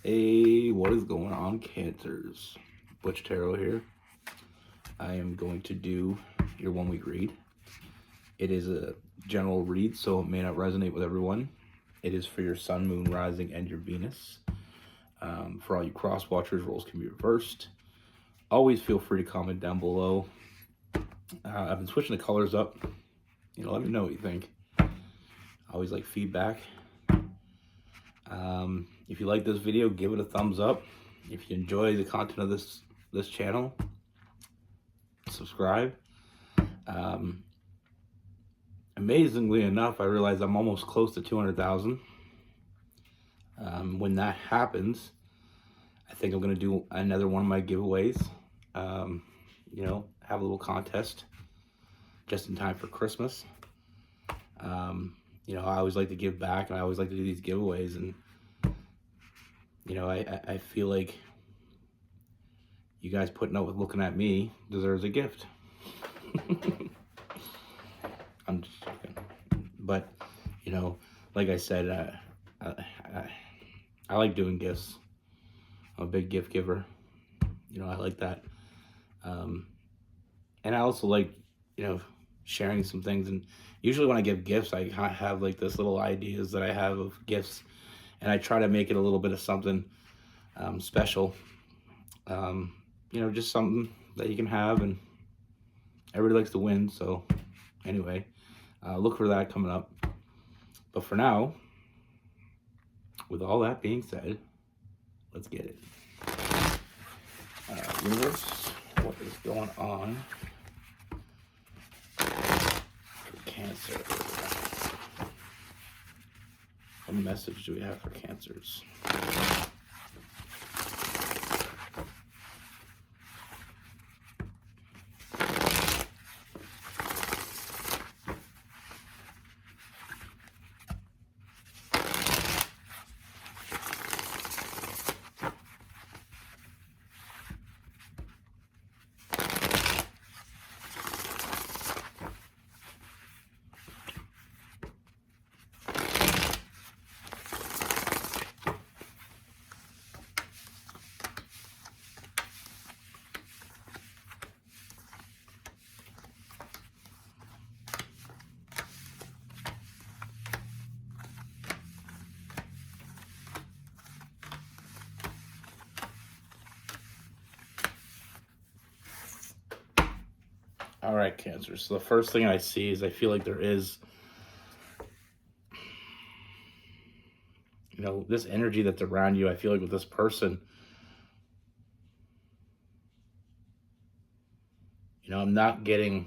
Hey, what is going on, Cancers? Butch Tarot here. I am going to do your 1 week read. It is a general read, so it may not resonate with everyone. It is for your sun, moon, rising, and your Venus. For all you cross watchers, roles can be reversed. Always feel free to comment down below. I've been switching the colors up. Let me know what you think. I always like feedback. If you like this video, give it a thumbs up. If you enjoy the content of this channel, subscribe. Amazingly enough, I realize I'm almost close to 200,000. When that happens, I think I'm going to do another one of my giveaways. Have a little contest just in time for Christmas. I always like to give back, and I always like to do these giveaways, and I feel like you guys putting up with looking at me deserves a gift. I'm just joking. But, like I said, I like doing gifts. I'm a big gift giver. I like that. And I also like, sharing some things. And usually when I give gifts, I kind of have like this little ideas that I have of gifts. And I try to make it a little bit of something special. Just something that you can have, and everybody likes to win. So anyway, look for that coming up. But for now, with all that being said, let's get it. Universe, what is going on for Cancer? What message do we have for Cancers? All right, Cancer. So the first thing I see is I feel like there is, this energy that's around you. I feel like with this person, I'm not getting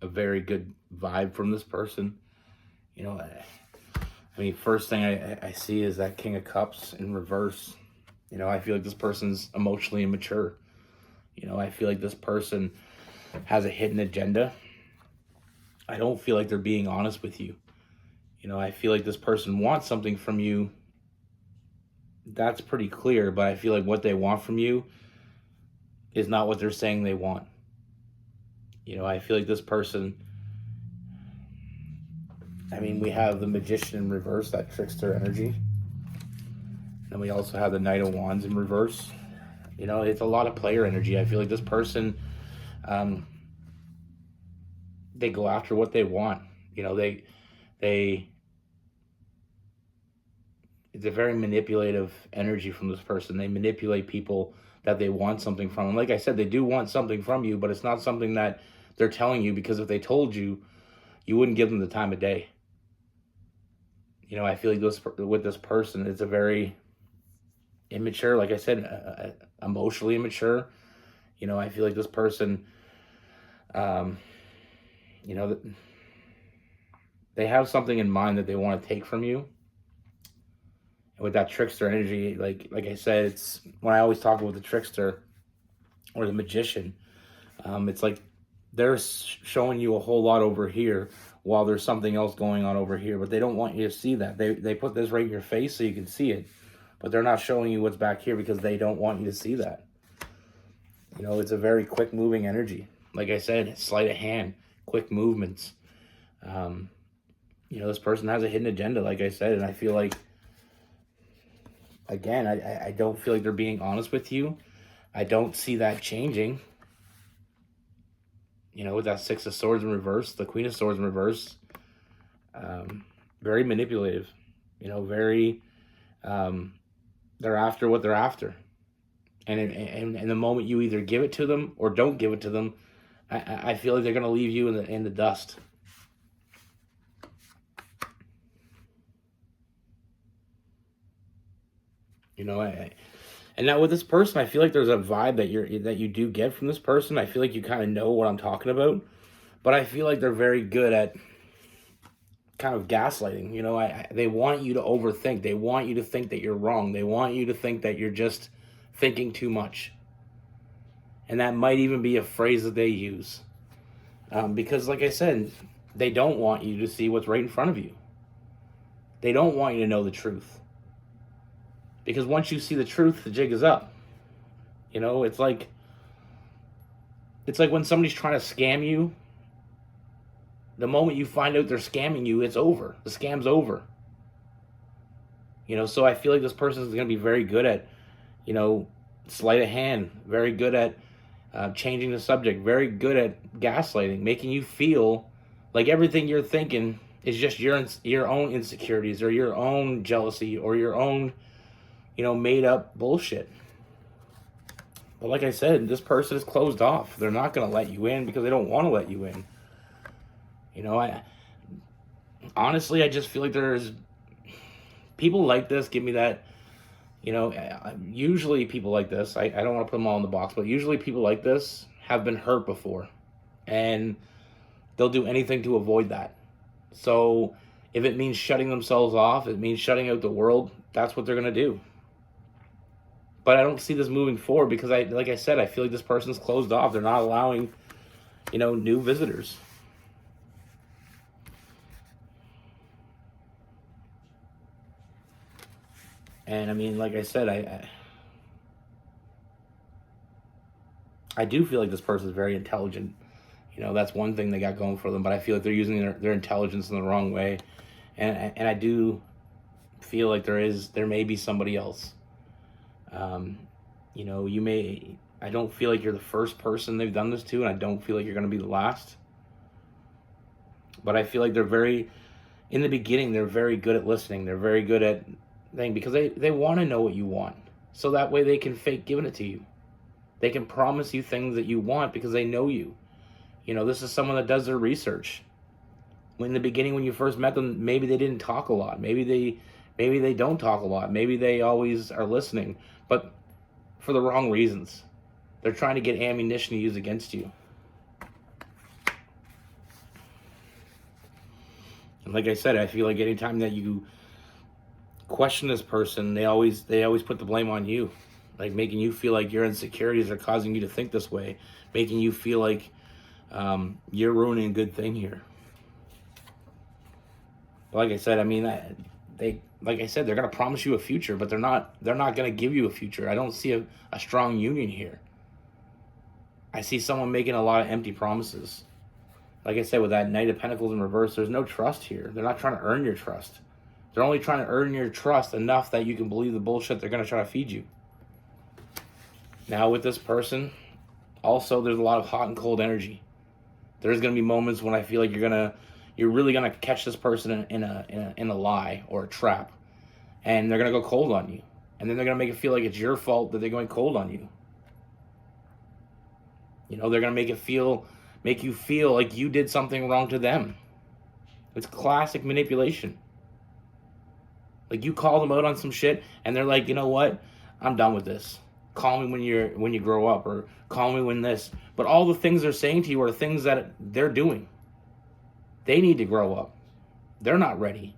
a very good vibe from this person. First thing I see is that King of Cups in reverse. I feel like this person's emotionally immature. I feel like this person has a hidden agenda. I don't feel like they're being honest with you. I feel like this person wants something from you. That's pretty clear, but I feel like what they want from you is not what they're saying they want. I feel like this person, we have the Magician in reverse, that trickster energy. And we also have the Knight of Wands in reverse. It's a lot of player energy. I feel like this person, they go after what they want. It's a very manipulative energy from this person. They manipulate people that they want something from. And like I said, they do want something from you, but it's not something that they're telling you, because if they told you, you wouldn't give them the time of day. I feel like with this person, it's a very immature, like I said, emotionally immature. I feel like this person, they have something in mind that they want to take from you. And with that trickster energy, like I said, it's when I always talk about the trickster or the magician, it's like they're showing you a whole lot over here while there's something else going on over here, but they don't want you to see that. They put this right in your face so you can see it, but they're not showing you what's back here because they don't want you to see that. It's a very quick moving energy. Like I said, sleight of hand, quick movements. This person has a hidden agenda, like I said, and I feel like again, I don't feel like they're being honest with you. I don't see that changing. With that Six of Swords in reverse, the Queen of Swords in reverse, very manipulative. Very, they're after what they're after. And in the moment you either give it to them or don't give it to them, I feel like they're going to leave you in the dust. And now with this person, I feel like there's a vibe that you do get from this person. I feel like you kind of know what I'm talking about, but I feel like they're very good at kind of gaslighting. They want you to overthink. They want you to think that you're wrong. They want you to think that you're just thinking too much. And that might even be a phrase that they use. Because like I said, they don't want you to see what's right in front of you. They don't want you to know the truth. Because once you see the truth, the jig is up. It's like when somebody's trying to scam you. The moment you find out they're scamming you, it's over. The scam's over. So I feel like this person is going to be very good at, sleight of hand, very good at changing the subject, very good at gaslighting, making you feel like everything you're thinking is just your own insecurities or your own jealousy or your own, made up bullshit. But like I said, this person is closed off. They're not going to let you in because they don't want to let you in. Honestly, I just feel like there's people like this give me that, usually people like this, I don't want to put them all in the box, but usually people like this have been hurt before and they'll do anything to avoid that. So if it means shutting themselves off, it means shutting out the world, that's what they're going to do. But I don't see this moving forward because like I said, I feel like this person's closed off. They're not allowing, new visitors. And I mean, like I said, I do feel like this person is very intelligent. That's one thing they got going for them. But I feel like they're using their intelligence in the wrong way, and I do feel like there may be somebody else. I don't feel like you're the first person they've done this to, and I don't feel like you're going to be the last. But I feel like in the beginning, they're very good at listening. They're very good at because they want to know what you want. So that way they can fake giving it to you. They can promise you things that you want because they know you. This is someone that does their research. In the beginning, when you first met them, maybe they didn't talk a lot. Maybe they don't talk a lot. Maybe they always are listening, but for the wrong reasons. They're trying to get ammunition to use against you. And like I said, I feel like anytime that you question this person, they always put the blame on you, like making you feel like your insecurities are causing you to think this way, making you feel like you're ruining a good thing here. But like I said, I mean, they're gonna promise you a future, but they're not gonna give you a future. I don't see a strong union here. I see someone making a lot of empty promises. Like I said, with that Knight of Pentacles in reverse, there's no trust here. They're not trying to earn your trust. They're only trying to earn your trust enough that you can believe the bullshit they're going to try to feed you. Now with this person, also there's a lot of hot and cold energy. There's going to be moments when I feel like you're really going to catch this person in a lie or a trap, and they're going to go cold on you, and then they're going to make it feel like it's your fault that they're going cold on you. They're going to make you feel like you did something wrong to them. It's classic manipulation. Like you call them out on some shit, and they're like, you know what? I'm done with this. Call me when you grow up, or call me when this. But all the things they're saying to you are things that they're doing. They need to grow up. They're not ready.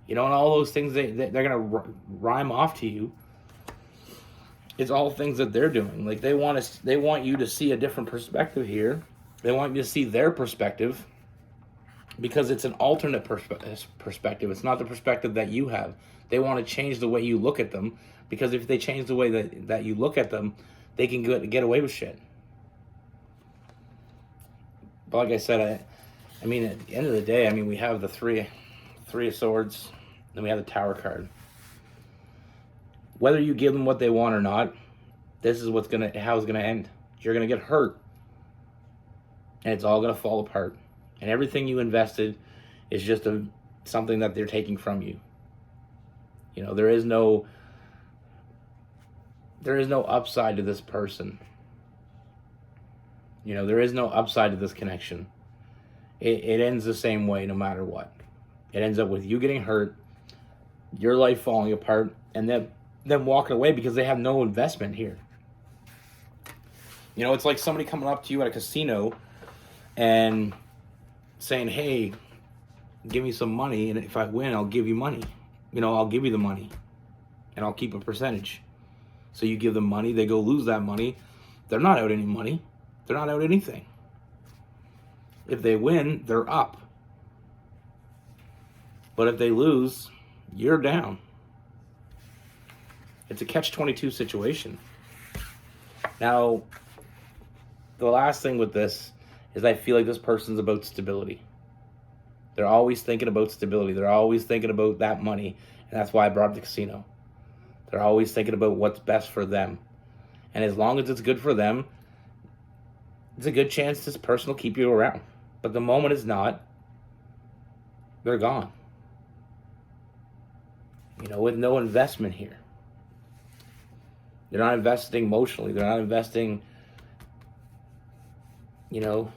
And all those things they're gonna rhyme off to you. It's all things that they're doing. Like they want you to see a different perspective here. They want you to see their perspective. Because it's an alternate perspective. It's not the perspective that you have. They want to change the way you look at them. Because if they change the way that you look at them, they can get away with shit. But like I said, I mean, at the end of the day, I mean, we have the three of Swords. Then we have the Tower card. whether you give them what they want or not, this is how it's gonna end. You're gonna get hurt, and it's all gonna fall apart. And everything you invested is just something that they're taking from you. You know, there is no upside to this person. You know, there is no upside to this connection. It ends the same way no matter what. It ends up with you getting hurt, your life falling apart, and them walking away because they have no investment here. You know, it's like somebody coming up to you at a casino and saying, hey, give me some money, and if I win, I'll give you money. You know, I'll give you the money, and I'll keep a percentage. So you give them money, they go lose that money. They're not out any money. They're not out anything. If they win, they're up. But if they lose, you're down. It's a catch-22 situation. Now, the last thing with this is I feel like this person's about stability. They're always thinking about stability. They're always thinking about that money. And that's why I brought up the casino. They're always thinking about what's best for them. And as long as it's good for them, it's a good chance this person will keep you around. But the moment it's not, they're gone. You know, with no investment here. They're not investing emotionally. They're not investing, you know,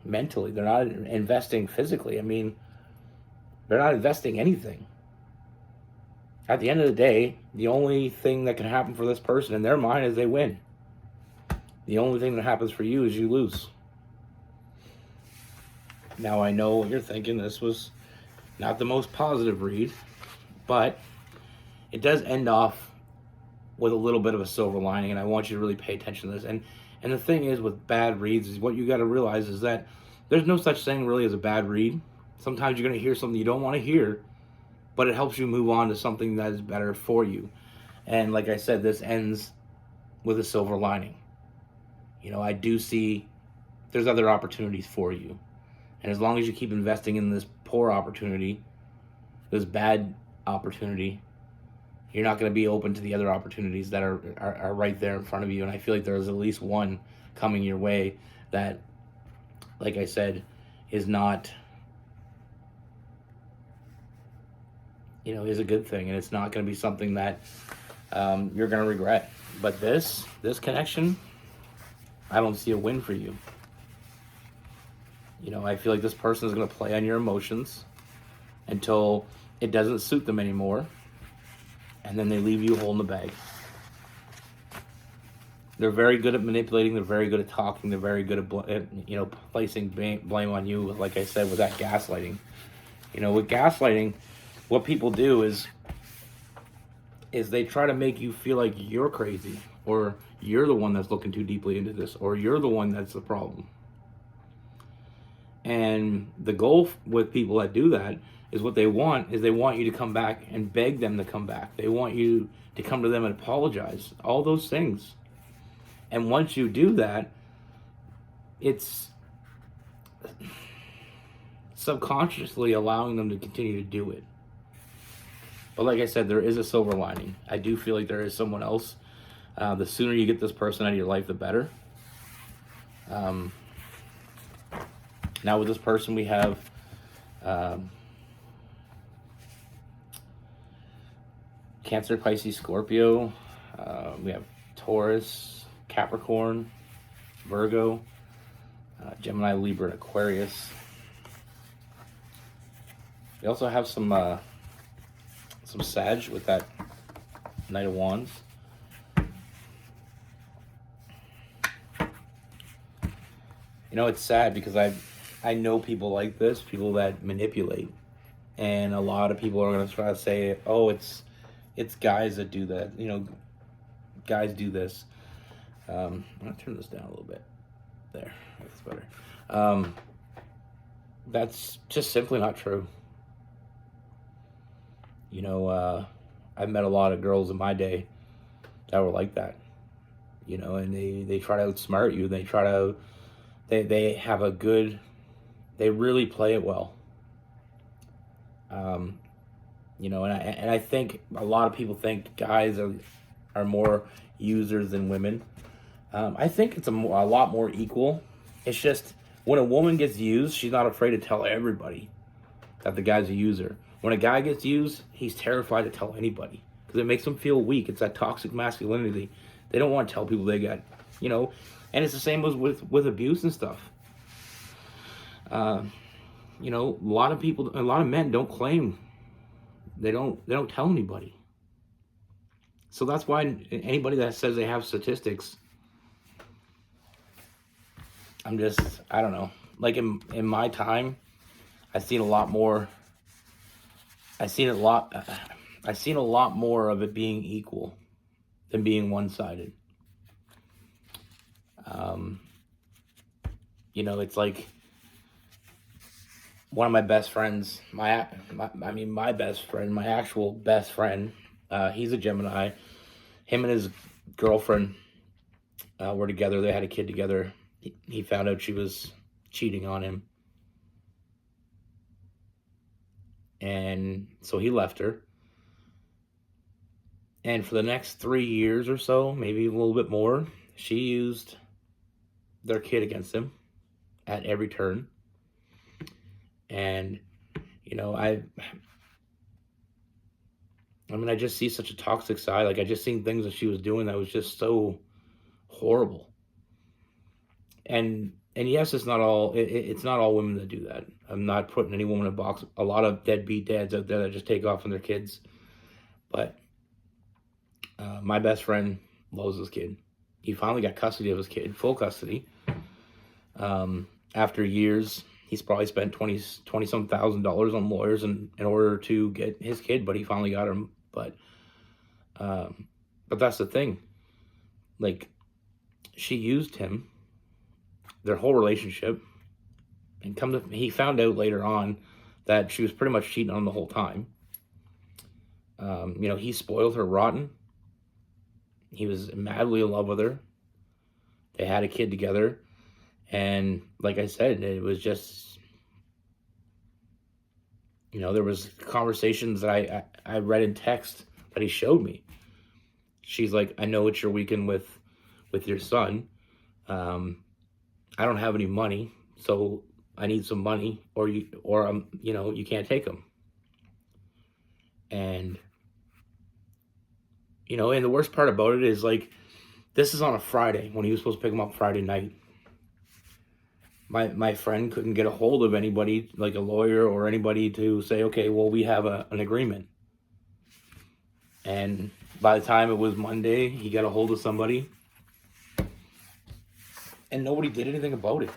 mentally. They're not investing physically. I mean, they're not investing anything. At the end of the day, the only thing that can happen for this person in their mind is they win. The only thing that happens for you is you lose. Now, I know what you're thinking. This was not the most positive read, but it does end off with a little bit of a silver lining, and I want you to really pay attention to this. And the thing is with bad reads is what you got to realize is that there's no such thing really as a bad read. Sometimes you're going to hear something you don't want to hear, but it helps you move on to something that is better for you. And like I said, this ends with a silver lining. You know, I do see there's other opportunities for you. And as long as you keep investing in this poor opportunity, this bad opportunity, you're not going to be open to the other opportunities that are right there in front of you. And I feel like there's at least one coming your way that, like I said, is not, you know, is a good thing. And it's not going to be something that you're going to regret. But this connection, I don't see a win for you. You know, I feel like this person is going to play on your emotions until it doesn't suit them anymore. And then they leave you holding the bag. They're very good at manipulating. They're very good at talking. They're very good at, you know, placing blame on you, like I said, with that gaslighting. You know, with gaslighting, what people do is they try to make you feel like you're crazy, or you're the one that's looking too deeply into this, or you're the one that's the problem. And the goal with people that do that is what they want is they want you to come back and beg them to come back. They want you to come to them and apologize. All those things. And once you do that, it's subconsciously allowing them to continue to do it. But like I said, there is a silver lining. I do feel like there is someone else. The sooner you get this person out of your life, the better. Now with this person, we have Cancer, Pisces, Scorpio. We have Taurus, Capricorn, Virgo, Gemini, Libra, and Aquarius. We also have some Sag with that Knight of Wands. You know, it's sad because I know people like this, people that manipulate. And a lot of people are going to try to say, oh, it's guys that do that. You know, guys do this. I'm going to turn this down a little bit. There, that's better. That's just simply not true. You know, I've met a lot of girls in my day that were like that. You know, and they try to outsmart you. They try to, they have a good, they really play it well. You know, and I think a lot of people think guys are more users than women. I think it's a lot more equal. It's just when a woman gets used, she's not afraid to tell everybody that the guy's a user. When a guy gets used, he's terrified to tell anybody because it makes them feel weak. It's that toxic masculinity. They don't want to tell people they got, and it's the same as with abuse and stuff. A lot of men don't claim. They don't tell anybody. So that's why anybody that says they have statistics, I don't know. Like in my time, I've seen a lot more. I've seen a lot more of it being equal than being one-sided. It's like one of my best friends, my best friend, my actual best friend, he's a Gemini. Him and his girlfriend were together. They had a kid together. He found out she was cheating on him. And so he left her. And for the next 3 years or so, maybe a little bit more, she used their kid against him at every turn. And, I just see such a toxic side. Like, I just seen things that she was doing that was just so horrible. And yes, it's not all women that do that. I'm not putting any woman in a box. A lot of deadbeat dads out there that just take off on their kids. But my best friend loves his kid. He finally got custody of his kid, full custody. After years, he's probably spent $20-some thousand on lawyers in order to get his kid, but he finally got him. But that's the thing. Like, she used him, their whole relationship, and he found out later on that she was pretty much cheating on him the whole time. He spoiled her rotten. He was madly in love with her. They had a kid together. And like I said, it was just, there was conversations that I read in text that he showed me. She's like, I know it's your weekend with your son. I don't have any money, so I need some money, or you can't take him. And and the worst part about it is, like, this is on a Friday when he was supposed to pick him up Friday night. My friend couldn't get a hold of anybody, like a lawyer or anybody, to say, okay, well, we have an agreement. And by the time it was Monday, he got a hold of somebody, and nobody did anything about it.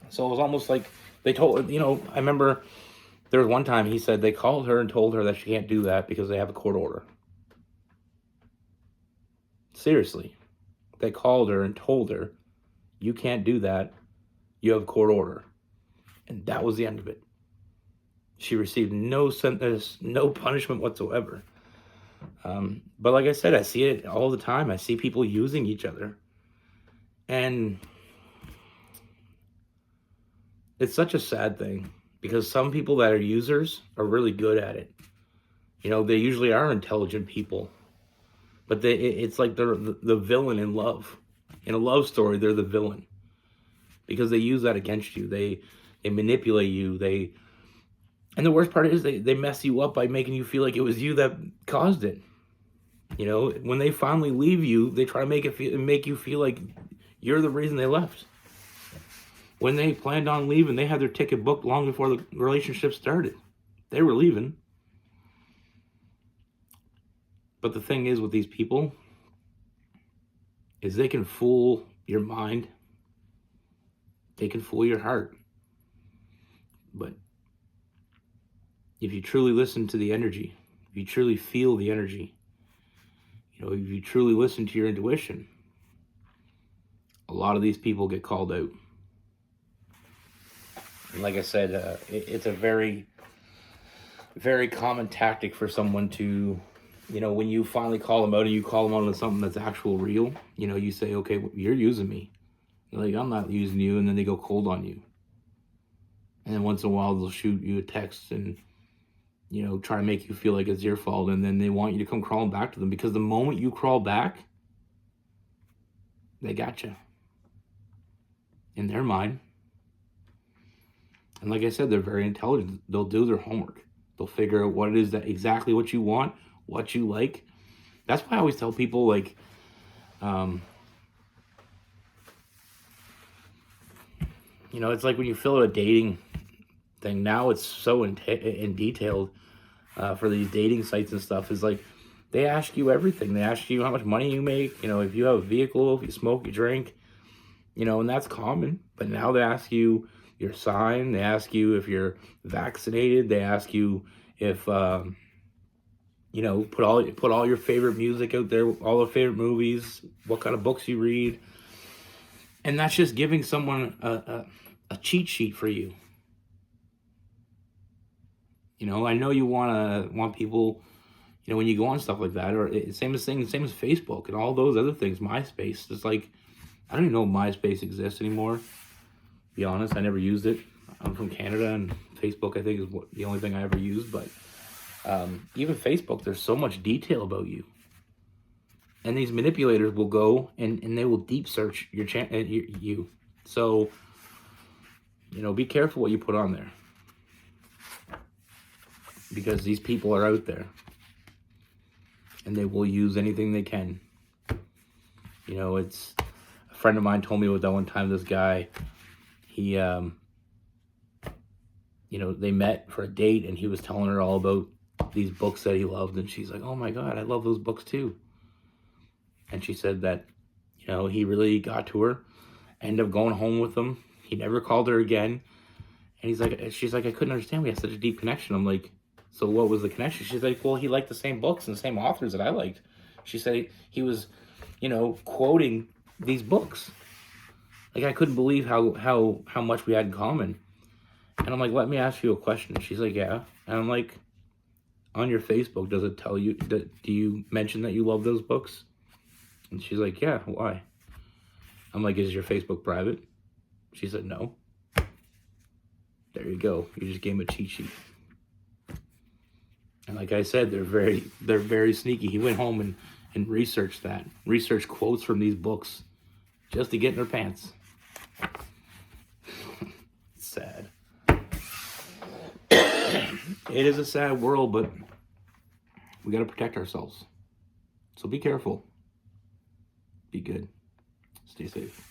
So it was almost like they told, I remember there was one time he said they called her and told her that she can't do that because they have a court order. Seriously. They called her and told her, you can't do that. You have a court order. And that was the end of it. She received no sentence, no punishment whatsoever. But like I said, I see it all the time. I see people using each other. And it's such a sad thing, because some people that are users are really good at it. They usually are intelligent people. But it's like they're the villain in love. In a love story, they're the villain. Because they use that against you. They manipulate you. And the worst part is they mess you up by making you feel like it was you that caused it. When they finally leave you, they try to make you feel like you're the reason they left. When they planned on leaving, they had their ticket booked long before the relationship started. They were leaving. But the thing is with these people is they can fool your mind. They can fool your heart. But if you truly listen to the energy, if you truly feel the energy, if you truly listen to your intuition, a lot of these people get called out. And like I said, it's a very, very common tactic for someone to, when you finally call them out and you call them out on something that's actual real, you say, okay, well, you're using me. They're like, I'm not using you. And then they go cold on you. And then once in a while, they'll shoot you a text and try to make you feel like it's your fault, and then they want you to come crawling back to them, because the moment you crawl back, they got you in their mind. And like I said, they're very intelligent. They'll do their homework. They'll figure out what it is that exactly what you want, what you like. That's why I always tell people, like, it's like when you fill out a dating thing. Now it's so in detailed for these dating sites and stuff. Is like they ask you everything. They ask you how much money you make. If you have a vehicle, if you smoke, you drink. And that's common. But now they ask you your sign. They ask you if you're vaccinated. They ask you if put all your favorite music out there, all the favorite movies, what kind of books you read. And that's just giving someone a cheat sheet for you. I know you want people, when you go on stuff like that, or same as Facebook and all those other things, MySpace. It's like, I don't even know if MySpace exists anymore. To be honest, I never used it. I'm from Canada, and Facebook, I think, is the only thing I ever used. But even Facebook, there's so much detail about you. And these manipulators will go and they will deep search you. So, be careful what you put on there. Because these people are out there. And they will use anything they can. It's... A friend of mine told me that one time, this guy, he, they met for a date, and he was telling her all about these books that he loved. And she's like, oh my God, I love those books too. And she said that, he really got to her, ended up going home with him. He never called her again. And she's like, I couldn't understand. We had such a deep connection. I'm like, so what was the connection? She's like, well, he liked the same books and the same authors that I liked. She said he was, quoting these books. Like, I couldn't believe how much we had in common. And I'm like, let me ask you a question. She's like, yeah. And I'm like, on your Facebook, does it tell you, do you mention that you love those books? And she's like, yeah, why? I'm like, is your Facebook private? She said, no. There you go. You just gave him a cheat sheet. And like I said, they're very sneaky. He went home and researched quotes from these books just to get in their pants. It's sad. It is a sad world, but we got to protect ourselves. So be careful. Be good. Stay safe.